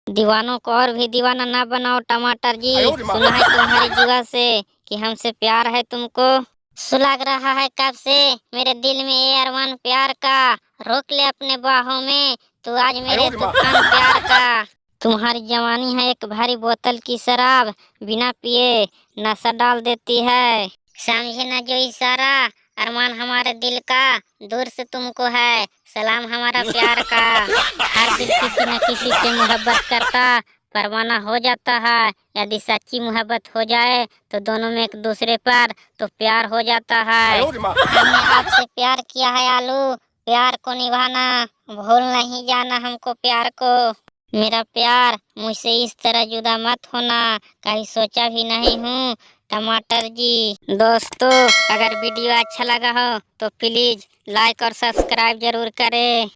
दीवानों को और भी दीवाना ना बनाओ टमाटर जी। सुना है तुम्हारी जुआ से कि हमसे प्यार है तुमको। सुलग रहा है कब से मेरे दिल में ये अरमान प्यार का। रोक ले अपने बाहों में तू आज मेरे तूफान प्यार का। तुम्हारी जवानी है एक भारी बोतल की शराब, बिना पिए नशा डाल देती है। समझे ना जो इशारा, अरमान हमारे दिल का दूर से तुमको है सलाम हमारा प्यार का। हर दिल किसी न किसी से मोहब्बत करता, परवाना हो जाता है। यदि सच्ची मोहब्बत हो जाए तो दोनों में एक दूसरे पर तो प्यार हो जाता है। हमने आपसे प्यार किया है आलू, प्यार को निभाना भूल नहीं जाना हमको प्यार को। मेरा प्यार मुझसे इस तरह जुदा मत होना, कहीं सोचा भी नहीं हूँ टमाटर जी। दोस्तों अगर वीडियो अच्छा लगा हो तो प्लीज लाइक और सब्सक्राइब जरूर करें।